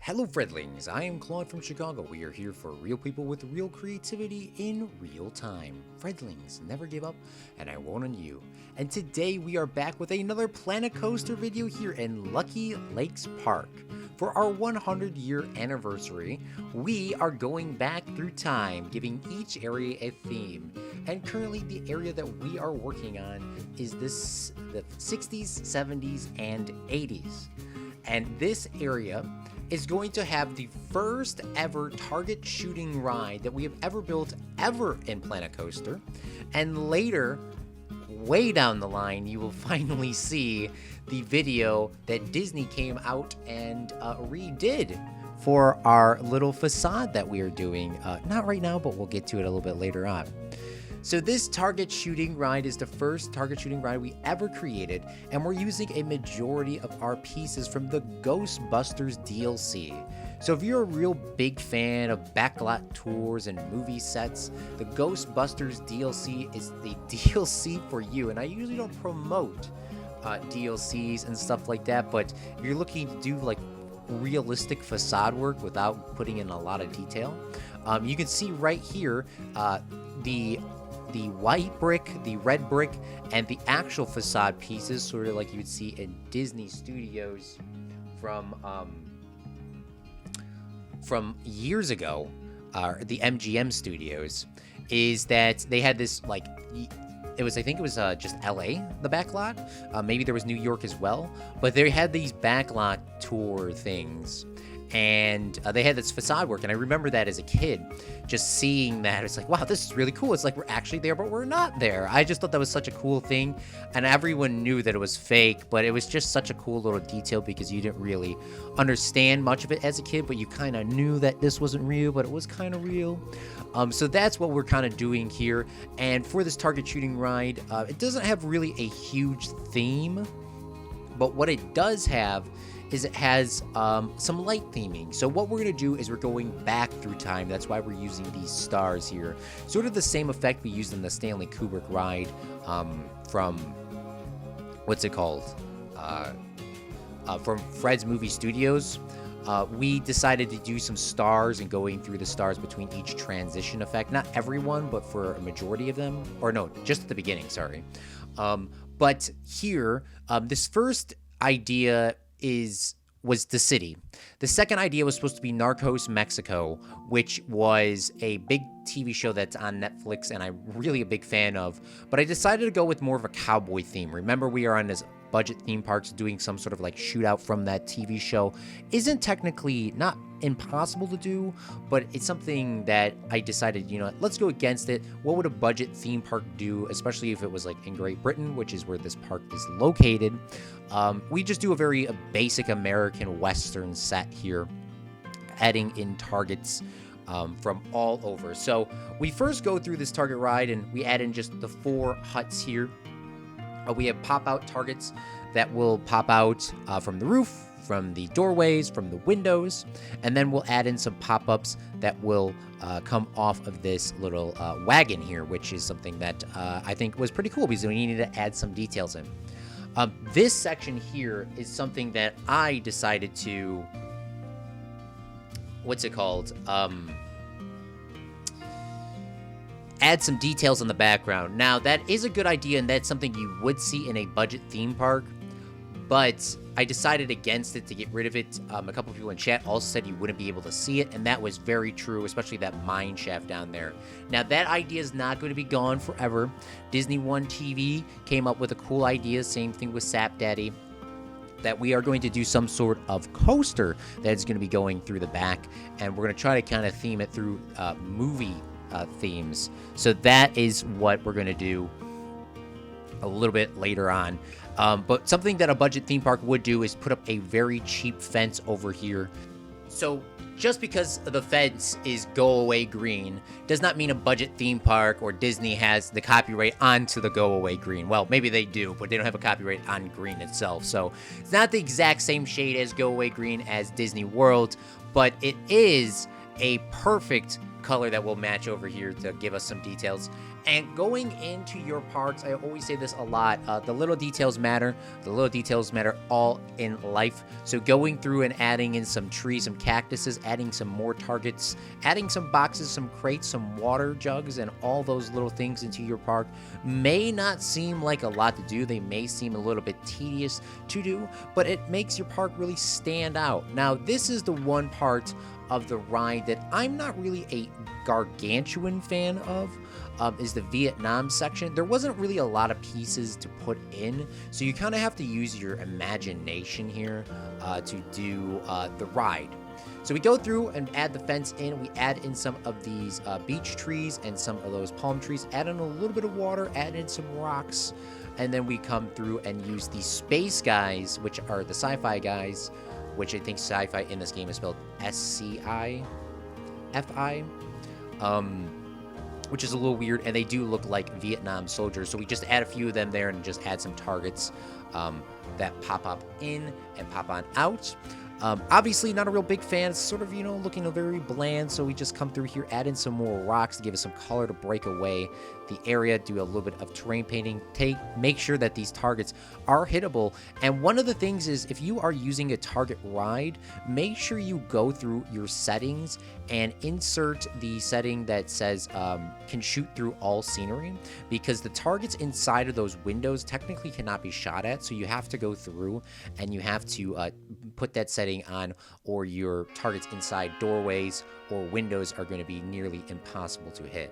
Hello, Fredlings. I am Claude from Chicago. We are here for real people with real creativity in real time. Fredlings, never give up, and I won't on you. And today we are back with another Planet Coaster video here in Lucky Lakes Park. For our 100-year anniversary, we are going back through time, giving each area a theme. And currently, the area that we are working on is the 60s, 70s, and 80s. And this area is going to have the first ever target shooting ride that we have ever built ever in Planet Coaster. And later, way down the line, you will finally see the video that Disney came out and redid for our little facade that we are doing. Not right now, but we'll get to it a little bit later on. So this target shooting ride is the first target shooting ride we ever created, and we're using a majority of our pieces from the Ghostbusters DLC. So if you're a real big fan of backlot tours and movie sets, the Ghostbusters DLC is the DLC for you. And I usually don't promote DLCs and stuff like that, but if you're looking to do like realistic facade work without putting in a lot of detail, you can see right here the white brick, the red brick, and the actual facade pieces, sort of like you would see in Disney Studios from years ago, the MGM Studios, is that they had this, like, I think it was just LA, the backlot. Maybe there was New York as well, but they had these backlot tour things. And they had this facade work, and I remember that as a kid, just seeing that. It's like, wow, this is really cool. It's like we're actually there, but we're not there. I just thought that was such a cool thing, and everyone knew that it was fake, but it was just such a cool little detail because you didn't really understand much of it as a kid, but you kind of knew that this wasn't real, but it was kind of real. So that's what we're kind of doing here. And for this target shooting ride, it doesn't have really a huge theme, but what it does have is it has some light theming. So what we're going to do is we're going back through time. That's why we're using these stars here. Sort of the same effect we used in the Stanley Kubrick ride from, what's it called? From Fred's Movie Studios. We decided to do some stars and going through the stars between each transition effect. Not everyone, but for a majority of them. Or no, just at the beginning, sorry. But here, this first idea was the city. The second idea was supposed to be Narcos Mexico, which was a big TV show that's on Netflix and I'm really a big fan of, but I decided to go with more of a cowboy theme. Remember, we are on this budget theme parks doing some sort of like shootout from that TV show. Isn't technically not impossible to do, but it's something that I decided, let's go against it. What would a budget theme park do, especially if it was like in Great Britain, which is where this park is located? We just do a very basic American Western set here, adding in targets from all over. So we first go through this target ride and we add in just the 4 huts here. We have pop-out targets that will pop out from the roof, from the doorways, from the windows, and then we'll add in some pop-ups that will come off of this little wagon here, which is something that I think was pretty cool because we needed to add some details in. This section here is something that I decided to, add some details in the background. Now, that is a good idea, and that's something you would see in a budget theme park, but I decided against it to get rid of it. A couple people in chat also said you wouldn't be able to see it, and that was very true, especially that mine shaft down there. Now, that idea is not going to be gone forever. Disney One TV came up with a cool idea, same thing with Sap Daddy, that we are going to do some sort of coaster that is going to be going through the back, and we're going to try to kind of theme it through movie themes. So that is what we're going to do a little bit later on. But something that a budget theme park would do is put up a very cheap fence over here. So just because the fence is go away green does not mean a budget theme park or Disney has the copyright onto the go away green. Well, maybe they do, but they don't have a copyright on green itself. So it's not the exact same shade as go away green as Disney World, but it is a perfect color that will match over here to give us some details. And going into your parks, I always say this a lot, the little details matter. The little details matter all in life. So going through and adding in some trees, some cactuses, adding some more targets, adding some boxes, some crates, some water jugs, and all those little things into your park may not seem like a lot to do. They may seem a little bit tedious to do, but it makes your park really stand out. Now, this is the one part of the ride that I'm not really a gargantuan fan of. Is the Vietnam section. There wasn't really a lot of pieces to put in, so you kind of have to use your imagination here to do the ride. So we go through and add the fence in. We add in some of these beech trees and some of those palm trees, add in a little bit of water, add in some rocks, and then we come through and use the space guys, which are the sci-fi guys, which I think sci-fi in this game is spelled SCIFI. Which is a little weird, and they do look like Vietnam soldiers. So we just add a few of them there and just add some targets that pop up in and pop on out. Obviously, not a real big fan. It's sort of, looking very bland. So we just come through here, add in some more rocks to give us some color to break away the area, do a little bit of terrain painting, make sure that these targets are hittable. And one of the things is, if you are using a target ride, make sure you go through your settings and insert the setting that says can shoot through all scenery, because the targets inside of those windows technically cannot be shot at. So you have to go through and you have to put that setting on, or your targets inside doorways or windows are going to be nearly impossible to hit.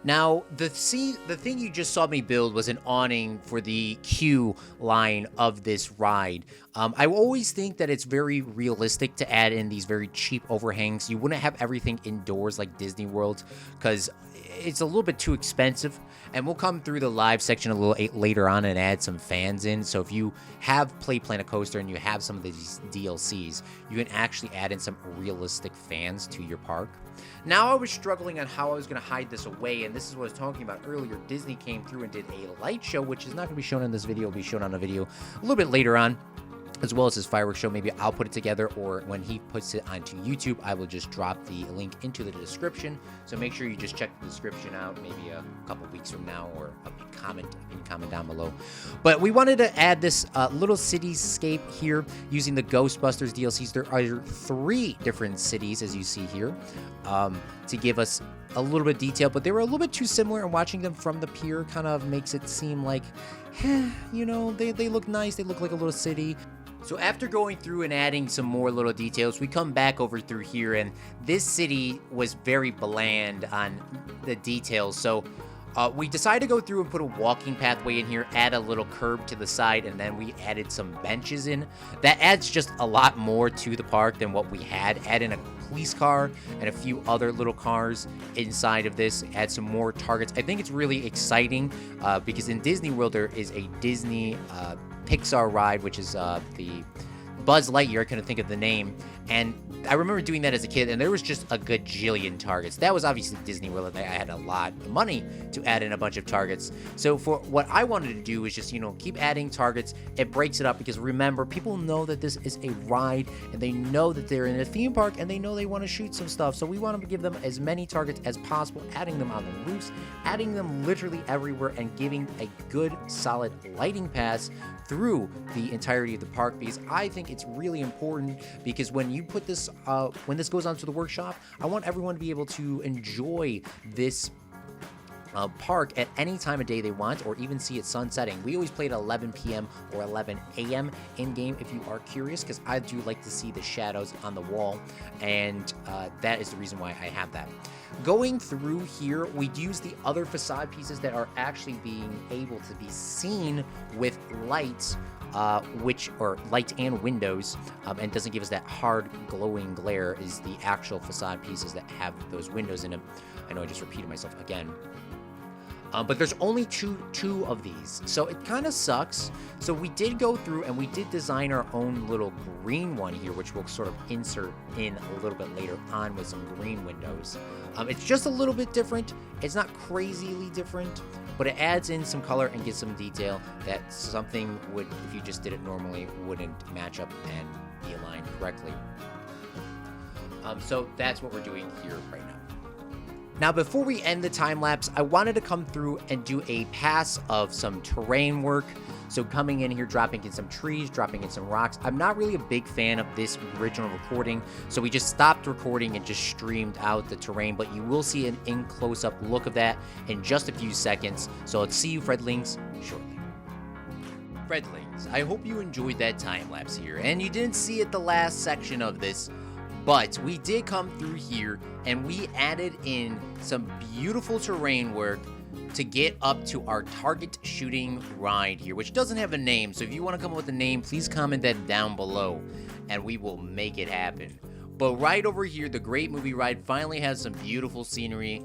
Now, the thing you just saw me build was an awning for the queue line of this ride. I always think that it's very realistic to add in these very cheap overhangs. You wouldn't have everything indoors like Disney World, because it's a little bit too expensive. And we'll come through the live section a little later on and add some fans in. So if you have played Planet Coaster and you have some of these DLCs, you can actually add in some realistic fans to your park. Now, I was struggling on how I was going to hide this away, and this is what I was talking about earlier. Disney came through and did a light show, which is not going to be shown in this video. It'll be shown on a video a little bit later on, as well as his fireworks show. Maybe I'll put it together, or when he puts it onto YouTube, I will just drop the link into the description. So make sure you just check the description out maybe a couple weeks from now, or a comment down below. But we wanted to add this little cityscape here using the Ghostbusters DLCs. There are 3 different cities, as you see here, to give us a little bit of detail, but they were a little bit too similar, and watching them from the pier kind of makes it seem like, they look nice. They look like a little city. So after going through and adding some more little details, we come back over through here, and this city was very bland on the details. So we decided to go through and put a walking pathway in here, add a little curb to the side, and then we added some benches in. That adds just a lot more to the park than what we had. Add in a police car and a few other little cars inside of this. Add some more targets. I think it's really exciting because in Disney World there is a Disney Pixar ride, which is the Buzz Lightyear. I couldn't think of the name. And I remember doing that as a kid, and there was just a gajillion targets. That was obviously Disney World, and I had a lot of money to add in a bunch of targets. So for what I wanted to do is just, keep adding targets. It breaks it up, because remember, people know that this is a ride, and they know that they're in a theme park, and they know they want to shoot some stuff. So we want to give them as many targets as possible, adding them on the roofs, adding them literally everywhere, and giving a good, solid lighting pass through the entirety of the park, because I think it's really important, because when you put this, when this goes onto the workshop, I want everyone to be able to enjoy this park at any time of day they want, or even see it sunsetting. We always play at 11 p.m. or 11 a.m. in-game, if you are curious, because I do like to see the shadows on the wall, and that is the reason why I have that. Going through here, we use the other facade pieces that are actually being able to be seen with lights, light and windows, and doesn't give us that hard glowing glare, is the actual facade pieces that have those windows in them. I know I just repeated myself again. But there's only two of these, so it kind of sucks. So we did go through and we did design our own little green one here, which we'll sort of insert in a little bit later on with some green windows. It's just a little bit different. It's not crazily different, but it adds in some color and gives some detail that something would, if you just did it normally, wouldn't match up and be aligned correctly. So that's what we're doing here right now. Now, before we end the time lapse, I wanted to come through and do a pass of some terrain work. So coming in here, dropping in some trees, dropping in some rocks. I'm not really a big fan of this original recording, so we just stopped recording and just streamed out the terrain, but you will see an in close-up look of that in just a few seconds. So let's see you Fredlings shortly. Fredlings, I hope you enjoyed that time lapse here, and you didn't see it the last section of this, but we did come through here and we added in some beautiful terrain work to get up to our target shooting ride here, which doesn't have a name. So if you want to come up with a name, please comment that down below and we will make it happen. But right over here, the Great Movie Ride finally has some beautiful scenery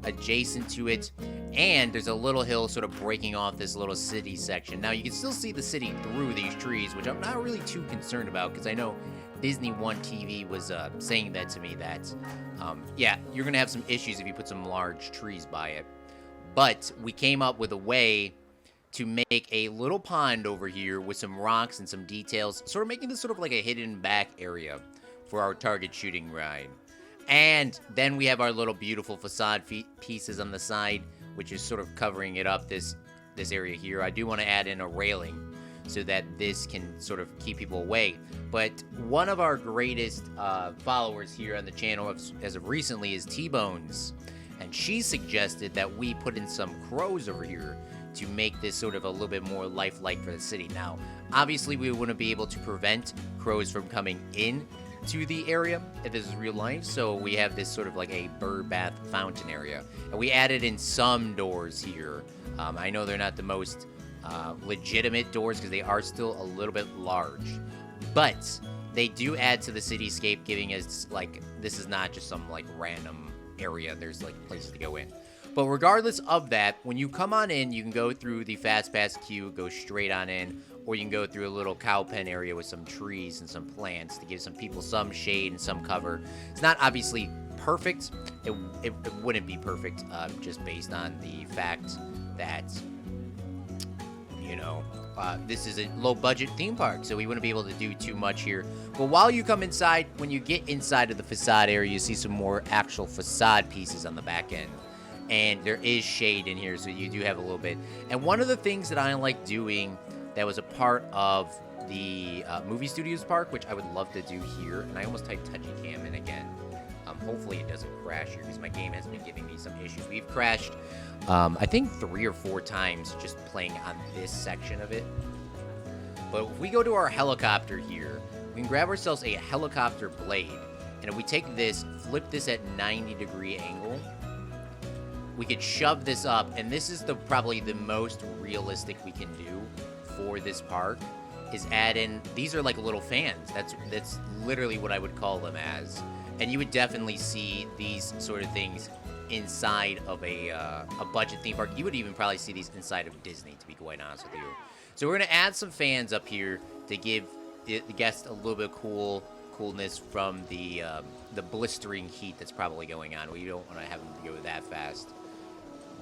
adjacent to it. And there's a little hill sort of breaking off this little city section. Now, you can still see the city through these trees, which I'm not really too concerned about because I know Disney One TV was saying that to me that, yeah, you're going to have some issues if you put some large trees by it. But we came up with a way to make a little pond over here with some rocks and some details, sort of making this sort of like a hidden back area for our target shooting ride. And then we have our little beautiful facade pieces on the side, which is sort of covering it up, this area here. I do want to add in a railing so that this can sort of keep people away. But one of our greatest followers here on the channel as of recently is T-Bones. And she suggested that we put in some crows over here to make this sort of a little bit more lifelike for the city. Now, obviously we wouldn't be able to prevent crows from coming in to the area if this is real life, so we have this sort of like a bird bath fountain area. And we added in some doors here. I know they're not the most legitimate doors because they are still a little bit large, but they do add to the cityscape, giving us like, this is not just some like random area. There's like places to go in. But regardless of that, when you come on in, you can go through the fast pass queue, go straight on in, or you can go through a little cow pen area with some trees and some plants to give some people some shade and some cover. It's not obviously perfect. It wouldn't be perfect just based on the fact that, you know, this is a low-budget theme park, so we wouldn't be able to do too much here. But while you come inside, when you get inside of the facade area, you see some more actual facade pieces on the back end. And there is shade in here, so you do have a little bit. And one of the things that I like doing that was a part of the movie studios park, which I would love to do here, and I almost typed touchy cam in again. Hopefully it doesn't crash here because my game has been giving me some issues. We've crashed, I think 3 or 4 times just playing on this section of it. But if we go to our helicopter here, we can grab ourselves a helicopter blade, and if we take this, flip this at 90-degree angle, we could shove this up, and this is probably the most realistic we can do for this park, is add in, these are like little fans. That's literally what I would call them as. And you would definitely see these sort of things inside of a budget theme park. You would even probably see these inside of Disney, to be quite honest with you. So we're going to add some fans up here to give the guests a little bit of coolness from the blistering heat that's probably going on. We don't want to have them go that fast.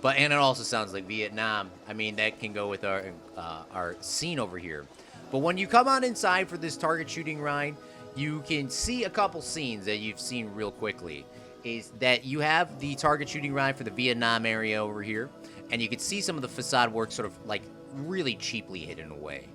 And it also sounds like Vietnam. I mean, that can go with our scene over here. But when you come on inside for this target shooting ride, you can see a couple scenes that you've seen real quickly. Is that you have the target shooting ride for the Vietnam area over here, and you can see some of the facade work sort of like really cheaply hidden away.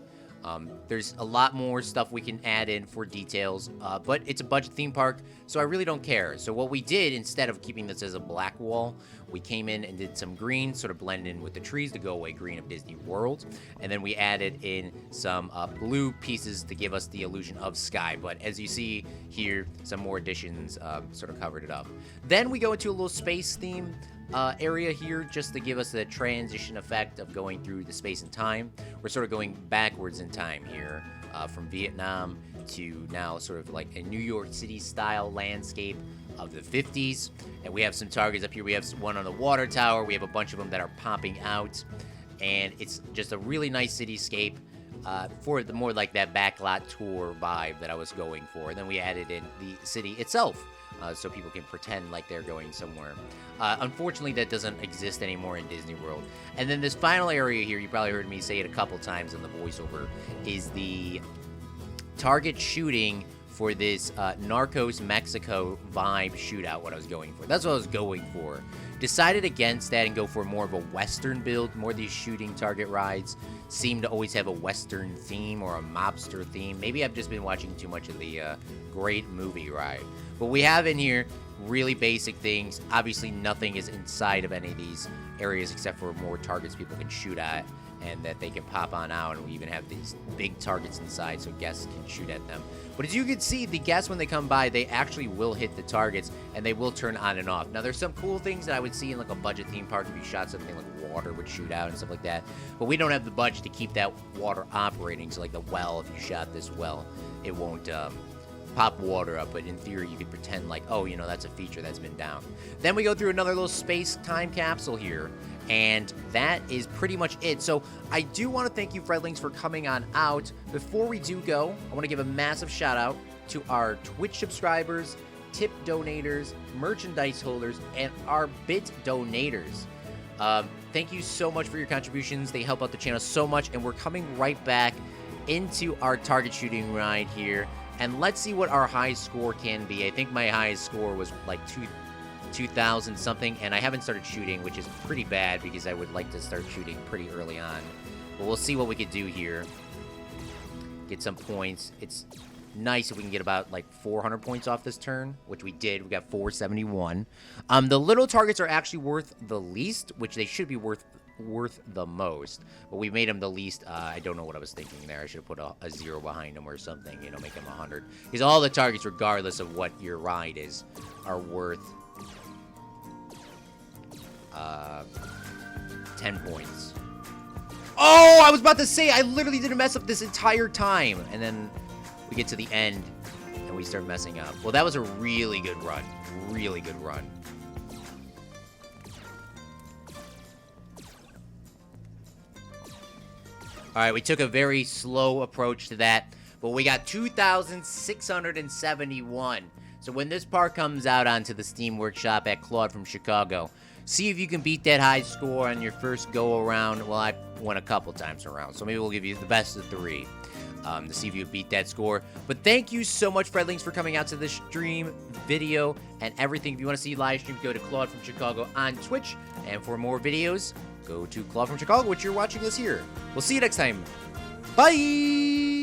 There's a lot more stuff we can add in for details, but it's a budget theme park, so I really don't care. So what we did, instead of keeping this as a black wall, we came in and did some green, sort of blend in with the trees to go away green of Disney World, and then we added in some blue pieces to give us the illusion of sky. But as you see here, some more additions sort of covered it up. Then we go into a little space theme area here, just to give us the transition effect of going through the space and time. We're sort of going backwards in time here, from Vietnam to now sort of like a New York City style landscape of the 50s. And we have some targets up here. We have one on the water tower. We have a bunch of them that are popping out, and it's just a really nice cityscape for the more like that backlot tour vibe that I was going for. And then we added in the city itself, so people can pretend like they're going somewhere. Unfortunately, that doesn't exist anymore in Disney World. And then this final area here, you probably heard me say it a couple times in the voiceover, is the target shooting for this Narcos Mexico vibe shootout, what I was going for. That's what I was going for. Decided against that and go for more of a Western build. More of these shooting target rides seem to always have a Western theme or a mobster theme. Maybe I've just been watching too much of the Great Movie ride. But we have in here really basic things. Obviously, nothing is inside of any of these areas except for more targets people can shoot at and that they can pop on out. And we even have these big targets inside so guests can shoot at them. But as you can see, the guests, when they come by, they actually will hit the targets and they will turn on and off. Now, there's some cool things that I would see in like a budget theme park if you shot something like water would shoot out and stuff like that. But we don't have the budget to keep that water operating. So like the well, if you shot this well, it won't pop water up, but in theory you could pretend like, oh, you know, that's a feature that's been down. Then we go through another little space time capsule here, and that is pretty much it. So I do want to thank you, Fredlings, for coming on out. Before we do go, I want to give a massive shout out to our Twitch subscribers, tip donators, merchandise holders, and our bit donators. Thank you so much for your contributions. They help out the channel so much, and we're coming right back into our target shooting ride here. And let's see what our highest score can be. I think my highest score was like 2,000 something, and I haven't started shooting, which is pretty bad because I would like to start shooting pretty early on. But we'll see what we could do here. Get some points. It's nice if we can get about like 400 points off this turn, which we did. We got 471. The little targets are actually worth the least, which they should be worth the most, but we made them the least. I don't know what I was thinking there. I should have put a 0 behind them or something, you know, make them 100, because all the targets, regardless of what your ride is, are worth 10 points. Oh, I was about to say, I literally didn't mess up this entire time, and then we get to the end and we start messing up. Well, that was a really good run. Really good run. All right, we took a very slow approach to that, but we got 2,671. So when this part comes out onto the Steam Workshop at Claude from Chicago, see if you can beat that high score on your first go around. Well, I won a couple times around, so maybe we'll give you the best of 3 to see if you beat that score. But thank you so much, Fredlings, for coming out to this stream, video, and everything. If you want to see live streams, go to Claude from Chicago on Twitch, and for more videos, go to Claude from Chicago, which you're watching this here. We'll see you next time. Bye!